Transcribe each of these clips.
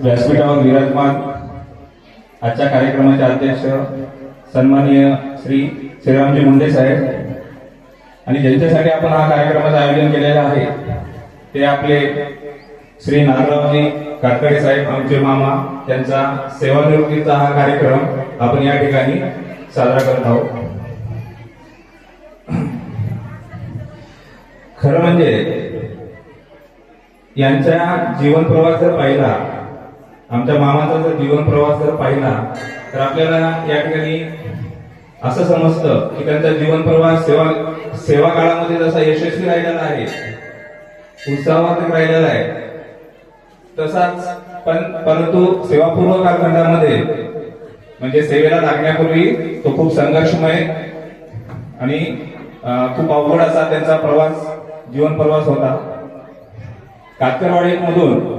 व्यासपीठावर विराजमान आजच्या कार्यक्रमाचे अध्यक्ष सन्माननीय श्री श्रीरामजी मुंडे साहेब आणि ज्यांच्यासाठी आपण हा कार्यक्रमाचं आयोजन केलेलं आहे ते आपले श्री नागरावजी कातकडे साहेब, आमचे मामा, त्यांचा सेवानिवृत्तीचा हा कार्यक्रम आपण या ठिकाणी साजरा करत आहोत. खरं म्हणजे यांच्या जीवन प्रवास जर पाहिला, आमच्या मामाचा जर जीवन प्रवास जर पाहिला तर आपल्याला या ठिकाणी असं समजतं की त्यांचा जीवन प्रवास सेवा काळामध्ये जसा यशस्वी राहिलेला आहे, उत्साहात राहिलेला आहे, तसाच परंतु सेवापूर्व कालखंडामध्ये म्हणजे सेवेला लागण्यापूर्वी तो खूप संघर्षमय आणि खूप अवघड असा त्यांचा प्रवास, जीवन प्रवास होता. कातकरवाडी मधून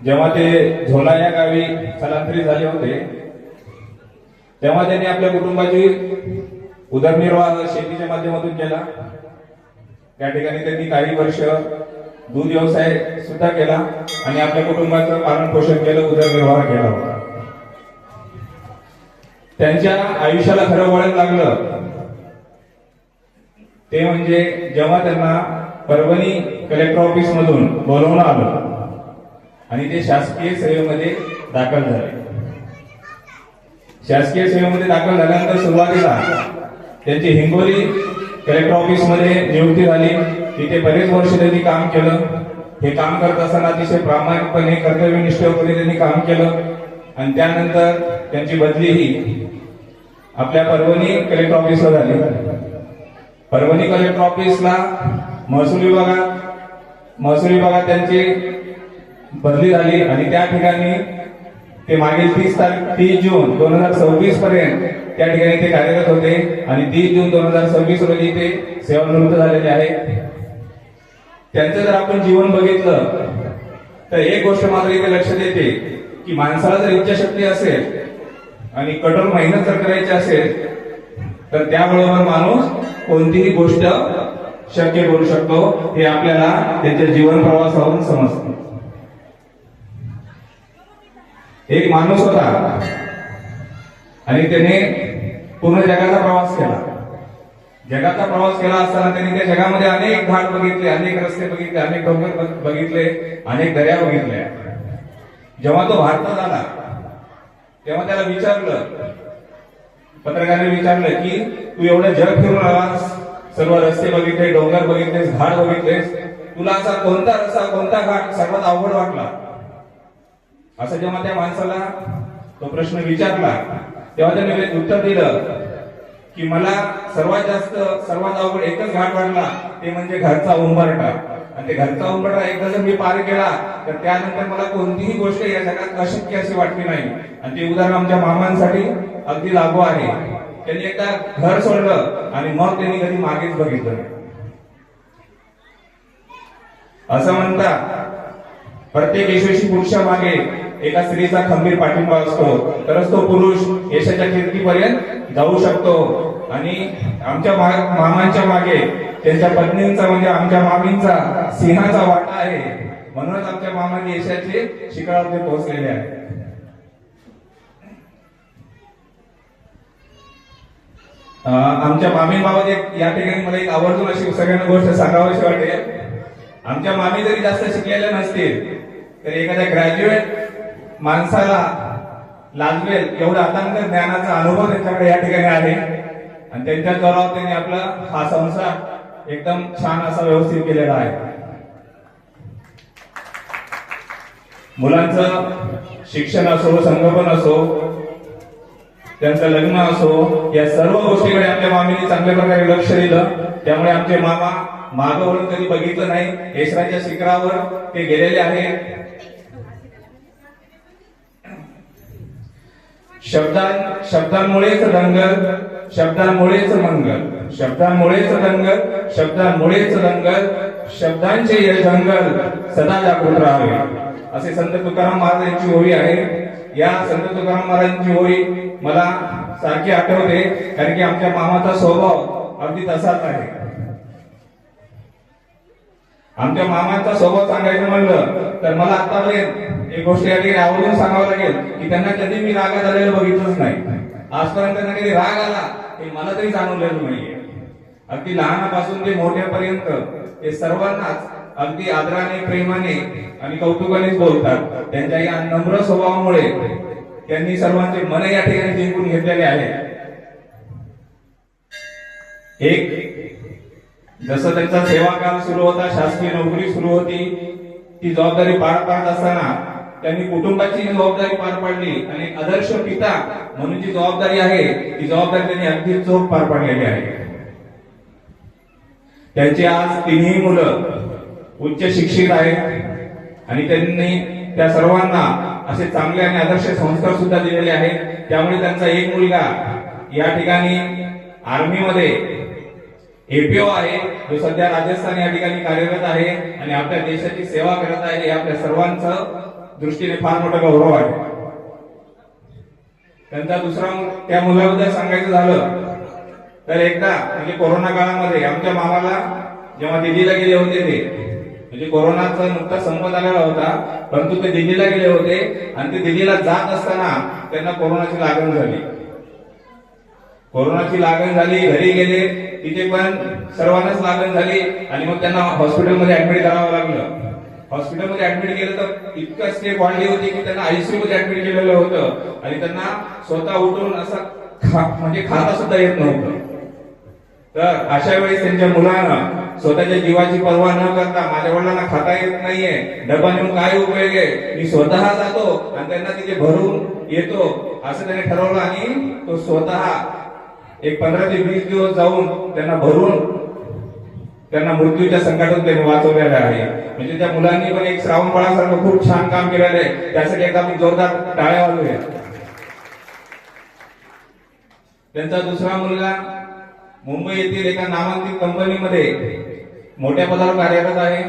जेव्हा ते झोला या गावी स्थलांतरित झाले होते तेव्हा त्यांनी आपल्या कुटुंबाची उदरनिर्वाह शेतीच्या माध्यमातून केला. त्या ठिकाणी त्यांनी काही वर्ष दूध व्यवसाय सुद्धा केला आणि आपल्या कुटुंबाचं पालन पोषण केलं, उदरनिर्वाह केला होता. त्यांच्या आयुष्याला खरं वळण लागलं ते म्हणजे जेव्हा त्यांना परभणी कलेक्टर ऑफिस मधून बोलवण्यात आलं आणि ते शासकीय सेवेमध्ये दाखल झाले. शासकीय सेवेमध्ये दाखल झाल्यानंतर सुरुवातीला त्यांची हिंगोली कलेक्टर ऑफिस मध्ये नियुक्ती झाली. तिथे बरेच वर्ष त्यांनी काम केलं. हे काम करत असताना अतिशय प्रामाणिकपणे, कर्तव्यनिष्ठपणे त्यांनी काम केलं आणि त्यानंतर त्यांची बदली ही आपल्या परभणी कलेक्टर ऑफिसला झाली. परभणी कलेक्टर ऑफिसला महसूल विभागात त्यांची बदली झाली आणि त्या ठिकाणी ते मागील 30 जून 2026 पर्यंत त्या ठिकाणी ते कार्यरत होते आणि 30 जून 2026 रोजी ते सेवानिवृत्त झालेले आहेत. त्यांचं जर आपण जीवन बघितलं तर एक गोष्ट मात्र इथे लक्षात येते की माणसाला जर इच्छाशक्ती असेल आणि कठोर मेहनत जर करायची असेल तर त्याबरोबर माणूस कोणतीही गोष्ट शक्य करू शकतो. हे आपल्याला त्यांच्या जीवन प्रवासावरून समजतं. एक माणूस होता आणि त्याने पूर्ण जगाचा प्रवास केला. जगाचा प्रवास केला असताना त्यांनी त्या जगामध्ये अनेक घाट बघितले, अनेक रस्ते बघितले, अनेक डोंगर बघितले, अनेक दर्या बघितल्या. जेव्हा तो भारतात आला तेव्हा त्याला विचारलं, पत्रकाराने विचारलं की तू एवढं जग फिरून आलास, सर्व रस्ते बघितले, डोंगर बघितलेस, घाट बघितलेस, तुला असा कोणता रस्ता, कोणता घाट सर्वात अवघड वाटला? असं जेव्हा त्या माणसाला तो प्रश्न विचारला तेव्हा त्याने उत्तर दिलं की मला सर्वात अवघड एकच घाट वाटला, ते म्हणजे घरचा उंबरठा. आणि ते घरचा उंबरठा एकदा जर मी पार केला तर त्यानंतर मला कोणतीही गोष्ट या जगात अशक्य अशी वाटली नाही. आणि ते उदाहरण आमच्या मामांसाठी अगदी लागू आहे. त्यांनी एकदा घर सोडलं आणि मग त्यांनी कधी मागेच बघितलं नाही. असं म्हणतात प्रत्येक यशस्वी पुरुषा मागे एका स्त्रीचा खंबीर पाठिंबा असतो, तरच तो पुरुष यशाच्या कीर्तीपर्यंत जाऊ शकतो. आणि आमच्या मामांच्या मागे त्यांच्या पत्नींचा म्हणजे आमच्या मामींचा सिंहाचा वाटा आहे. म्हणूनच आमच्या मामांनी यशाचे शिखरावर ते पोहोचलेले आहे. आमच्या मामींबाबत या ठिकाणी मला एक आवर्जून अशी सगळ्यांना गोष्ट सांगावीशी वाटेल. आमच्या मामी जरी जास्त शिकलेल्या नसतील तर एखाद्या ग्रॅज्युएट माणसाला लाजवेल एवढा अतंग ज्ञानाचा अनुभव त्यांच्याकडे या ठिकाणी आहे. आणि त्यांच्या जोरावर त्यांनी आपला हा संसार एकदम छान असा व्यवस्थित केलेला आहे. मुलांचं शिक्षण असो, संगोपन असो, त्यांचं लग्न असो, या सर्व गोष्टीकडे आपल्या मामीने चांगल्या प्रकारे लक्ष दिलं. त्यामुळे आमचे मामा मागं वळून कधी बघितलं नाही. यशराच्या शिखरावर ते गेलेले आहेत. शब्दांमुळेच दंगल, शब्दांमुळेच मंगल, शब्दांमुळेच दंगल, शब्दांमुळेच दंगल, शब्दांचे जंगल सदा जागृत राहावे, असे संत तुकाराम महाराज यांची ओवी आहे. या संत तुकाराम महाराजांची ओवी मला सारखी आठवते, कारण की आमच्या मामाचा स्वभाव अगदी तसाच आहे. आमच्या मामांचा स्वभाव सांगायचं म्हणलं तर मला आतापर्यंत एक गोष्ट या ठिकाणी आवर्जून सांगावं लागेल की त्यांना कधी मी रागात आलेलं बघितलंच नाही. आजपर्यंत त्यांना कधी राग आला हे मला तरी जाणवलेलं नाहीये. अगदी लहानापासून ते मोठ्यापर्यंत ते सर्वांनाच अगदी आदराने, प्रेमाने आणि कौतुकानेच बोलतात. त्यांच्या या नम्र स्वभावामुळे त्यांनी सर्वांचे मन या ठिकाणी जिंकून घेतलेले आहे. एक जसं त्यांचा सेवा काळ सुरू होता, शासकीय नोकरी सुरू होती, ती जबाबदारी पार पाडत असताना त्यांनी कुटुंबाची जबाबदारी पार पाडली आणि एक आदर्श पिता म्हणून जी जबाबदारी आहे ती जबाबदारी त्यांनी अगदी चोख पार पाडलेली आहे. त्यांची आज तिन्ही मुलं उच्च शिक्षित आहेत आणि त्यांनी त्या सर्वांना असे चांगले आणि आदर्श संस्कार सुद्धा दिलेले आहेत. त्यामुळे त्यांचा एक मुलगा या ठिकाणी आर्मीमध्ये एपीओ आहे, जो सध्या राजस्थान या ठिकाणी कार्यरत आहे आणि आपल्या देशाची सेवा करत आहे. हे आपल्या सर्वांचं दृष्टीने फार मोठा गौरव आहे. त्यांचा दुसरा त्या मुलाबद्दल सांगायचं झालं तर एकदा म्हणजे कोरोना काळामध्ये आमच्या मामाला जेव्हा दिल्लीला गेले होते ते म्हणजे कोरोनाचा नुकताच संपत आलेला होता, परंतु ते दिल्लीला गेले होते आणि ते दिल्लीला जात असताना त्यांना कोरोनाची लागण झाली. कोरोनाची लागण झाली, घरी गेले, तिथे पण सर्वांनाच लागण झाली आणि मग त्यांना हॉस्पिटलमध्ये ऍडमिट करावं लागलं. हॉस्पिटलमध्ये ऍडमिट केलं तर इतकं स्टेप वाढली होती की त्यांना आयसीयू मध्ये ऍडमिट केलेलं होतं आणि त्यांना स्वतः उठून असं म्हणजे खाता सुद्धा येत नव्हतं. तर अशा वेळेस त्यांच्या मुलानं स्वतःच्या जीवाची पर्वा न करता, माझ्या वडिलांना खाता येत नाहीये, डबा नेऊन काय उपयोग आहे, मी स्वतः जातो आणि त्यांना तिथे भरून येतो असं त्याने ठरवलं आणि तो स्वतः एक 15 ते 20 दिवस जाऊन त्यांना भरून त्यांना मृत्यूच्या संकटातून त्यांनी वाचवलेलं आहे. म्हणजे त्या मुलांनी पण एक श्रावण बाळासारखं खूप छान काम केलेलं आहे. त्यासाठी एकदा आपण जोरदार टाळ्या वाजवूया. त्यांचा दुसरा मुलगा मुंबई येथील एका नामांकित कंपनीमध्ये मोठ्या पदावर कार्यरत आहे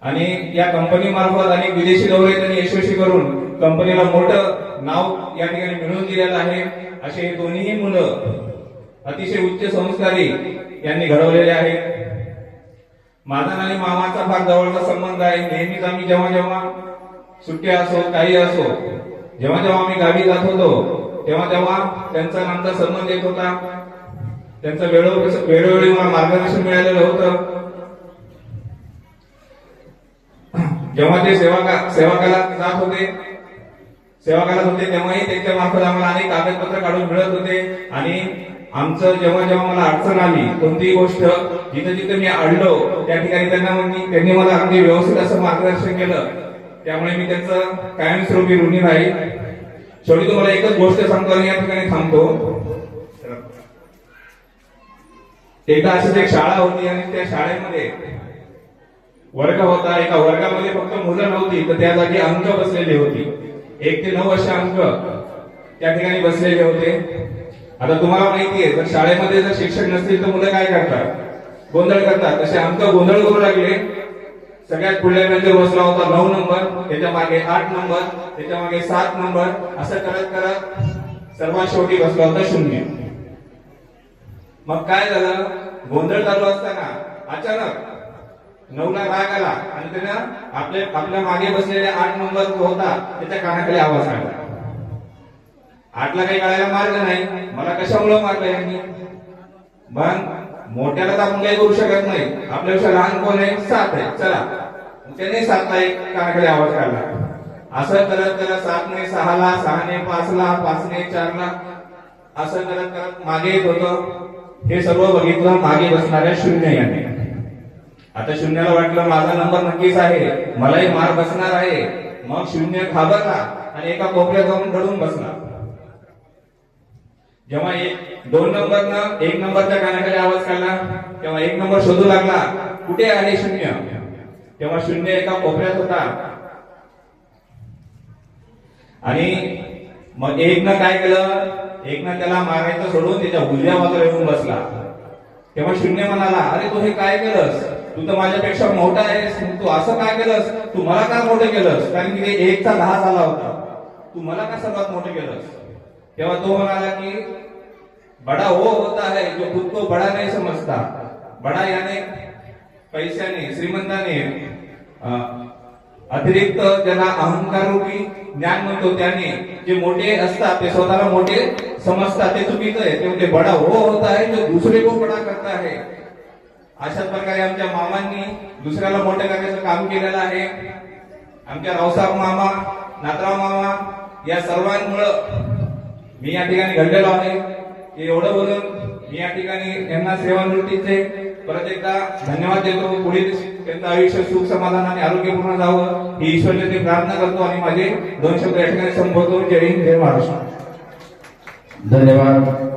आणि या कंपनी मार्फत अनेक विदेशी दौरे त्यांनी यशस्वी करून कंपनीला मोठं नाव या ठिकाणी मिळवून दिलेलं आहे. असे हे दोन्ही मुलं अतिशय उच्च संस्कारी यांनी घडवलेले आहेत. माझा आणि मामाचा फार जवळचा संबंध आहे. नेहमीच आम्ही जेव्हा जेव्हा सुट्ट्या असो, काही असो, जेव्हा जेव्हा आम्ही गावी जात होतो तेव्हा तेव्हा त्यांचा आणि आमचा संबंध येत होता. त्यांचं वेळोवेळी मला मार्गदर्शन मिळालेलं होतं. जेव्हा ते सेवाकाला जात होते, सेवा करत होते, तेव्हाही त्यांच्या मार्फत आम्हाला अनेक कागदपत्र काढून मिळत होते आणि आमचं जेव्हा जेव्हा मला अडचण आली, कोणतीही गोष्ट जिथे जिथे मी अडलो त्या ठिकाणी त्यांनी मला अगदी व्यवस्थित असं मार्गदर्शन केलं. त्यामुळे मी त्यांचं कायमस्वरूपी ऋणी राहील. शेवटी तुम्हाला एकच गोष्ट सांगतो आणि या ठिकाणी थांबतो. एकदा अशीच एक शाळा होती आणि त्या शाळेमध्ये वर्ग होता. एका वर्गामध्ये फक्त मुलं नव्हती तर त्या जागी अंक बसलेली होती. 1 ते 9 असे अंक त्या ठिकाणी बसलेले होते. आता तुम्हाला माहितीये जर शाळेमध्ये जर शिक्षक नसतील तर मुलं काय करतात, गोंधळ करतात. तसे अंक गोंधळ करू लागले. सगळ्यात पुढल्या बेंचवर बसला होता 9 नंबर, त्याच्या मागे 8 नंबर, त्याच्या मागे 7 नंबर, असं करत करत सर्वात शेवटी बसला होता 0. मग काय झालं, गोंधळ चालू असताना अचानक 9ला राग आला आणि त्यानं आपल्या मागे बसलेल्या 8 नंबर जो होता त्याच्या कानाखाली आवाज काढला. 8ला काही कळायला मार्ग नाही, मला कशामुळे मारलं यांनी. पण मोठ्याला तर आपण काही करू शकत नाही, आपल्यापेक्षा लहान कोण आहे, 7 आहे, चला त्याने 7ला एक कानाखाली आवाज काढला. असं करत करत 7ने 6ला, 6ने 5ला, 5ने 4ला असं करत करत मागे येत होतं. हे सर्व बघितलं मागे बसणाऱ्या 0 याने. आता 0ला वाटलं माझा नंबर नक्कीच आहे, मलाही मार बसणार आहे. मग 0 घाबरला आणि एका कोपऱ्यात जाऊन दडून बसला. जेव्हा 2 नंबरनं 1 नंबरच्या कानाखाली आवाज काढला तेव्हा 1 नंबर शोधू लागला कुठे आहे 0. तेव्हा 0 एका कोपऱ्यात होता आणि मग 1नं काय केलं, 1नं त्याला मारायचं सोडून त्याच्या उजव्या बाजूला येऊन बसला. तेव्हा 0 म्हणाला, अरे तू हे काय केलंस, तू तर माझ्यापेक्षा मोठा आहेस, तू असं काय केलंस, तू मला का मोठं केलंस, कारण की 1चा 10 झाला होता, तू मला का सर्वात मोठं केलंस. तेव्हा तो म्हणाला की बड़ा वो होता है जो खुद को बड़ा नहीं समझता, बड़ा यानी पैशाने श्रीमंताने अतिरिक्त ज्याला अहंकार रूपी ज्ञान म्हणतो त्याने जे मोठे असतात ते स्वतःला मोठे समजतात, ते चुकीचं आहे. ते म्हणजे बडा वो होता है जो दुसरे को बडा करता है. अशाच प्रकारे आमच्या मामांनी दुसऱ्याला मोठे करण्याचं काम केलेलं आहे. आमच्या रावसाहेब मामा, नाथराव मामा या सर्वांमुळं मी या ठिकाणी घडलेलो आहे. एवढं बोलून मी या ठिकाणी यांना सेवानिवृत्तीचे परत एकदा धन्यवाद देतो. पुढील त्यांचं आयुष्य सुख समाधान आणि आरोग्यपूर्ण जावं ही ईश्वरचरणी प्रार्थना करतो आणि माझे 2 शब्द या ठिकाणी संबोधतो. जय हिंद, जय महाराष्ट्र. धन्यवाद.